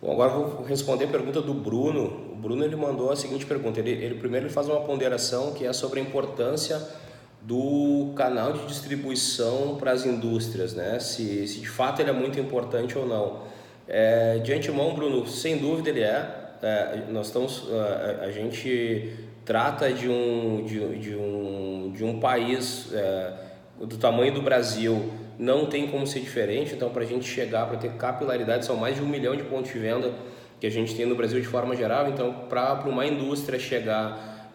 Bom, agora eu vou responder a pergunta do Bruno. O Bruno ele mandou a seguinte pergunta. Ele primeiro ele faz uma ponderação que é sobre a importância do canal de distribuição para as indústrias, né? Se de fato ele é muito importante ou não. De antemão, Bruno, sem dúvida ele é. Nós estamos, a gente trata de um país do tamanho do Brasil, não tem como ser diferente. Então, para a gente chegar, para ter capilaridade, são mais de 1 milhão de pontos de venda que a gente tem no Brasil de forma geral. Então, para uma indústria chegar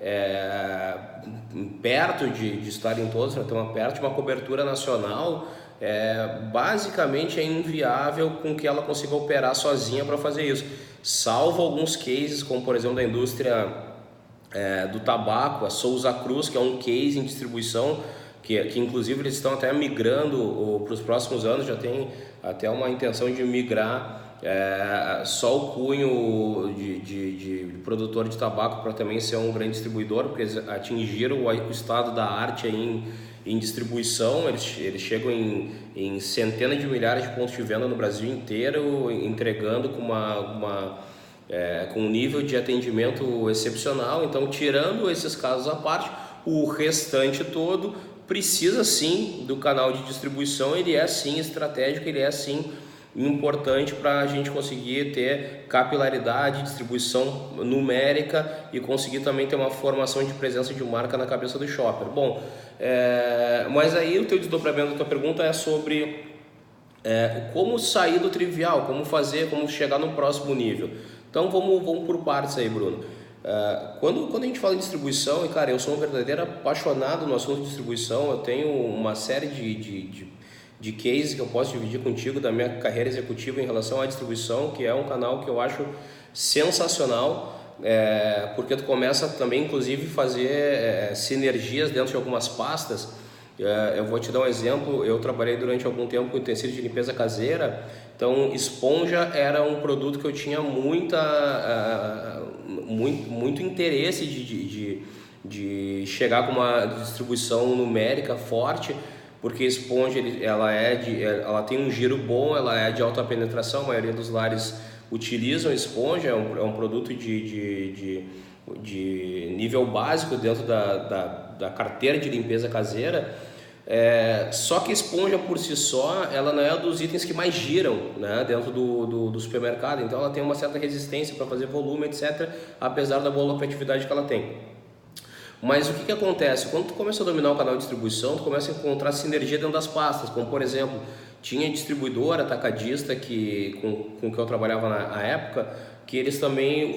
perto de estar em todos, para ter perto de uma cobertura nacional, basicamente é inviável com que ela consiga operar sozinha para fazer isso, salvo alguns cases, como por exemplo da indústria do tabaco, a Souza Cruz, que é um case em distribuição, que inclusive eles estão até migrando para os próximos anos, já tem até uma intenção de migrar só o cunho de produtor de tabaco para também ser um grande distribuidor, porque eles atingiram o estado da arte aí em distribuição. Eles chegam em centenas de milhares de pontos de venda no Brasil inteiro, entregando com um nível de atendimento excepcional. Então, tirando esses casos à parte, o restante todo precisa sim do canal de distribuição. Ele é sim estratégico, ele é sim importante para a gente conseguir ter capilaridade, distribuição numérica e conseguir também ter uma formação de presença de marca na cabeça do shopper. Bom, mas aí o teu desdobramento da tua pergunta é sobre como sair do trivial, como fazer, como chegar no próximo nível. Então vamos por partes aí, Bruno. Quando a gente fala em distribuição, e cara, eu sou um verdadeiro apaixonado no assunto de distribuição, eu tenho uma série de cases que eu posso dividir contigo da minha carreira executiva em relação à distribuição, que é um canal que eu acho sensacional, porque tu começa também, inclusive, fazer sinergias dentro de algumas pastas. Eu vou te dar um exemplo. Eu trabalhei durante algum tempo com utensílios de limpeza caseira, então esponja era um produto que eu tinha muito interesse de chegar com uma distribuição numérica forte, porque a esponja ela tem um giro bom, ela é de alta penetração, a maioria dos lares utilizam esponja, é um produto de nível básico dentro da carteira de limpeza caseira. Só que a esponja por si só, ela não é dos itens que mais giram, né, dentro do supermercado, então ela tem uma certa resistência para fazer volume, etc., apesar da boa lucratividade que ela tem. Mas o que acontece? Quando tu começa a dominar o canal de distribuição, tu começa a encontrar sinergia dentro das pastas, como por exemplo, tinha distribuidor atacadista com que eu trabalhava na época, que eles também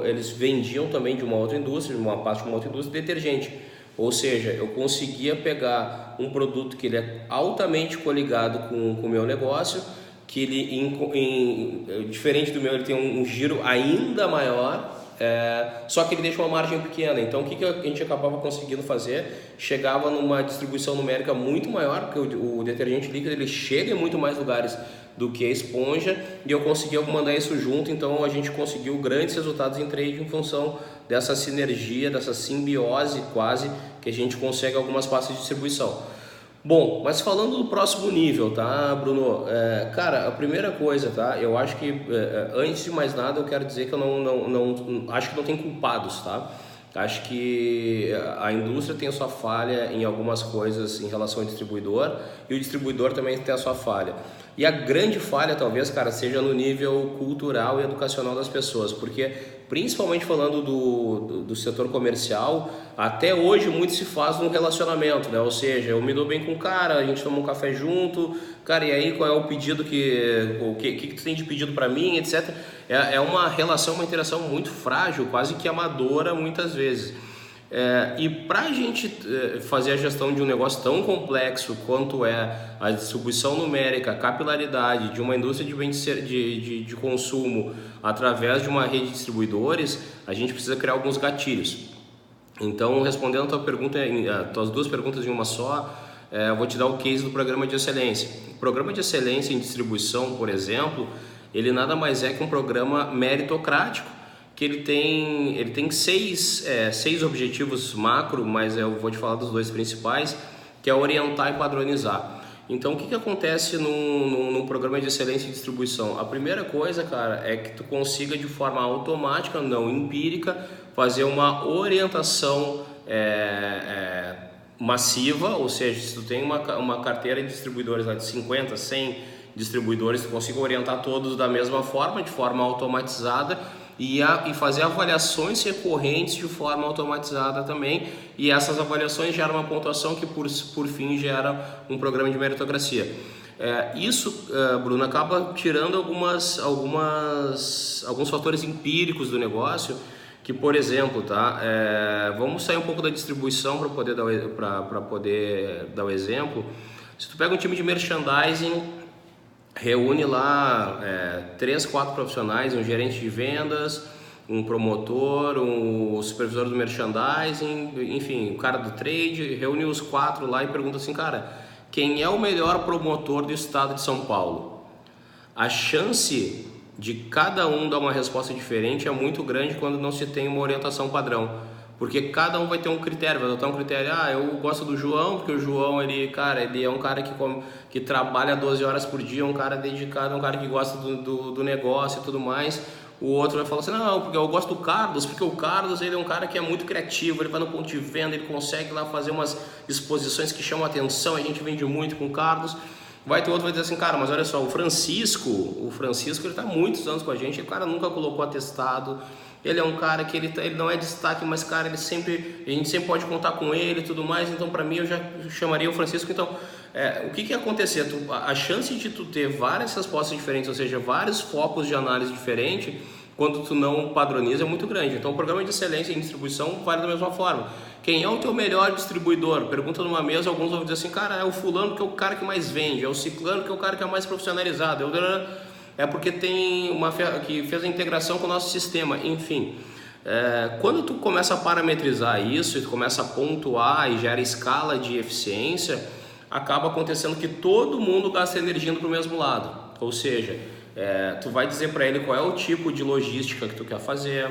eles vendiam também de uma outra indústria, de uma parte de uma outra indústria, detergente. Ou seja, eu conseguia pegar um produto que ele é altamente coligado com o meu negócio, que ele, diferente do meu, ele tem um giro ainda maior, só que ele deixa uma margem pequena. Então o que a gente acabava conseguindo fazer? Chegava numa distribuição numérica muito maior, porque o detergente líquido ele chega em muito mais lugares do que a esponja, e eu conseguia mandar isso junto. Então a gente conseguiu grandes resultados em trade em função dessa sinergia, dessa simbiose quase, que a gente consegue algumas pastas de distribuição. Bom, mas falando do próximo nível, tá, Bruno? Cara, a primeira coisa, tá? Eu acho que, antes de mais nada, eu quero dizer que eu não acho que não tem culpados, tá? Acho que a indústria tem a sua falha em algumas coisas em relação ao distribuidor, e o distribuidor também tem a sua falha. E a grande falha, talvez, cara, seja no nível cultural e educacional das pessoas, porque, principalmente falando do setor comercial, até hoje muito se faz num relacionamento, né? Ou seja, eu me dou bem com o cara, a gente toma um café junto, cara, e aí qual é o pedido o que tu tem de pedido para mim, etc. É uma relação, uma interação muito frágil, quase que amadora muitas vezes. E para a gente fazer a gestão de um negócio tão complexo quanto é a distribuição numérica, a capilaridade de uma indústria de consumo através de uma rede de distribuidores, a gente precisa criar alguns gatilhos. Então, respondendo a tua pergunta, as tuas duas perguntas em uma só, eu vou te dar o case do programa de excelência. O programa de excelência em distribuição, por exemplo, ele nada mais é que um programa meritocrático, que ele tem seis objetivos macro, mas eu vou te falar dos dois principais, que é orientar e padronizar. Então, o que acontece num programa de excelência em distribuição? A primeira coisa, cara, é que tu consiga de forma automática, não empírica, fazer uma orientação massiva, ou seja, se tu tem uma carteira de distribuidores lá de 50, 100 distribuidores, tu consiga orientar todos da mesma forma, de forma automatizada, e fazer avaliações recorrentes de forma automatizada também, e essas avaliações geram uma pontuação que por fim gera um programa de meritocracia. Isso, Bruno, acaba tirando alguns fatores empíricos do negócio, que, por exemplo, vamos sair um pouco da distribuição para poder dar o exemplo. Se tu pega um time de merchandising, reúne lá 3, 4 profissionais, um gerente de vendas, um promotor, um supervisor do merchandising, enfim, o cara do trade, reúne os 4 lá e pergunta assim, cara, quem é o melhor promotor do estado de São Paulo? A chance de cada um dar uma resposta diferente é muito grande quando não se tem uma orientação padrão. Porque cada um vai ter um critério, vai adotar um critério. Eu gosto do João, porque o João, ele é um cara que trabalha 12 horas por dia, um cara dedicado, um cara que gosta do negócio e tudo mais. O outro vai falar assim, não, porque eu gosto do Carlos, porque o Carlos, ele é um cara que é muito criativo, ele vai no ponto de venda, ele consegue lá fazer umas exposições que chamam a atenção, a gente vende muito com o Carlos. Vai ter outro que vai dizer assim, cara, mas olha só, o Francisco ele está há muitos anos com a gente, o cara nunca colocou atestado, ele é um cara que ele não é destaque, mas cara, a gente sempre pode contar com ele e tudo mais, então para mim eu já chamaria o Francisco. Então, o que ia acontecer? A chance de tu ter várias respostas diferentes, ou seja, vários focos de análise diferentes, quando tu não padroniza é muito grande. Então o programa de excelência em distribuição vale da mesma forma. Quem é o teu melhor distribuidor? Pergunta numa mesa, alguns vão dizer assim, cara, é o fulano que é o cara que mais vende, é o ciclano que é o cara que é mais profissionalizado, é porque tem que fez a integração com o nosso sistema, enfim. Quando tu começa a parametrizar isso, e tu começa a pontuar e gera escala de eficiência, acaba acontecendo que todo mundo gasta energia indo para o mesmo lado. Ou seja, tu vai dizer para ele qual é o tipo de logística que tu quer fazer,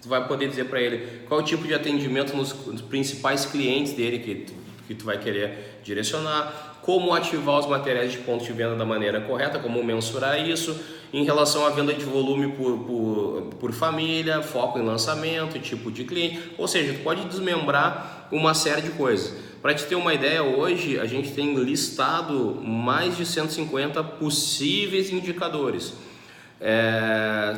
tu vai poder dizer para ele qual é o tipo de atendimento nos principais clientes dele que tu vai querer direcionar, como ativar os materiais de ponto de venda da maneira correta, como mensurar isso, em relação à venda de volume por família, foco em lançamento, tipo de cliente, ou seja, tu pode desmembrar uma série de coisas. Para te ter uma ideia, hoje a gente tem listado mais de 150 possíveis indicadores.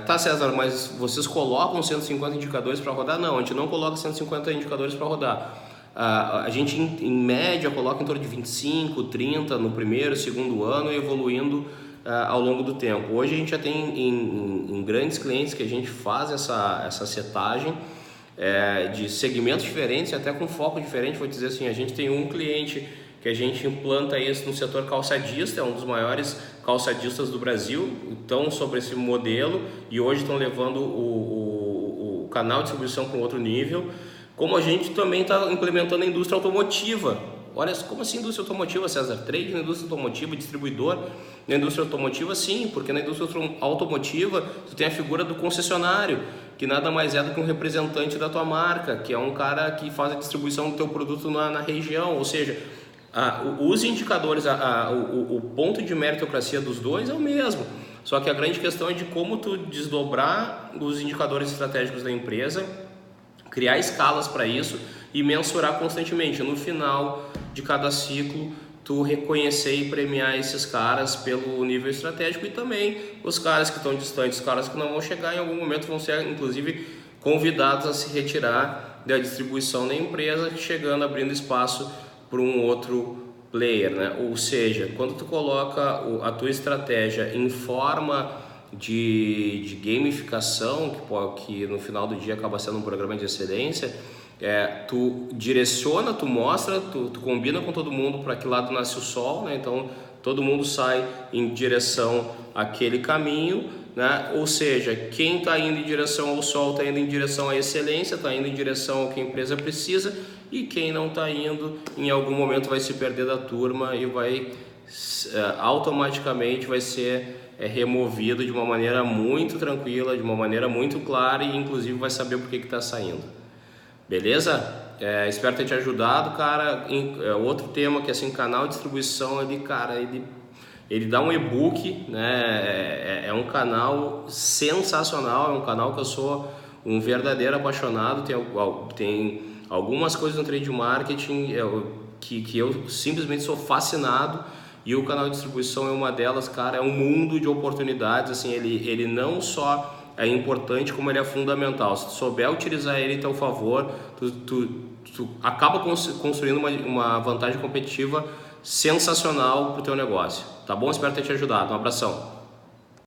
Tá, César, mas vocês colocam 150 indicadores para rodar? Não, a gente não coloca 150 indicadores para rodar. A gente em média coloca em torno de 25, 30 no primeiro, segundo ano e evoluindo ao longo do tempo. Hoje a gente já tem em grandes clientes que a gente faz essa setagem de segmentos diferentes, até com foco diferente. Vou dizer assim, a gente tem um cliente que a gente implanta isso no setor calçadista, é um dos maiores calçadistas do Brasil, estão sobre esse modelo e hoje estão levando o canal de distribuição para um outro nível. Como a gente também está implementando a indústria automotiva. Olha, como assim indústria automotiva, César? Trade na indústria automotiva, distribuidor na indústria automotiva? Sim, porque na indústria automotiva tu tem a figura do concessionário, que nada mais é do que um representante da tua marca, que é um cara que faz a distribuição do teu produto na região, ou seja, os indicadores, o ponto de meritocracia dos dois é o mesmo, só que a grande questão é de como tu desdobrar os indicadores estratégicos da empresa, criar escalas para isso e mensurar constantemente. No final de cada ciclo, tu reconhecer e premiar esses caras pelo nível estratégico e também os caras que estão distantes, os caras que não vão chegar em algum momento vão ser inclusive convidados a se retirar da distribuição da empresa, chegando, abrindo espaço para um outro player, né? Ou seja, quando tu coloca a tua estratégia em forma de gamificação, que no final do dia acaba sendo um programa de excelência, tu direciona, tu mostra, tu combina com todo mundo para que lado nasce o sol, né? Então todo mundo sai em direção àquele caminho, né? Ou seja, quem está indo em direção ao sol está indo em direção à excelência, está indo em direção ao que a empresa precisa, e quem não está indo, em algum momento vai se perder da turma e vai automaticamente vai ser removido de uma maneira muito tranquila, de uma maneira muito clara, e inclusive vai saber por que está saindo. Beleza? Espero ter te ajudado, cara. Outro tema que assim, canal de distribuição, ele dá um e-book, né? É um canal sensacional, é um canal que eu sou um verdadeiro apaixonado. Tem algumas coisas no trade marketing que eu simplesmente sou fascinado, e o canal de distribuição é uma delas, cara. É um mundo de oportunidades, assim, ele não só é importante, como ele é fundamental. Se tu souber utilizar ele a teu favor, tu acaba construindo uma vantagem competitiva sensacional para o teu negócio. Tá bom? Espero ter te ajudado. Um abração.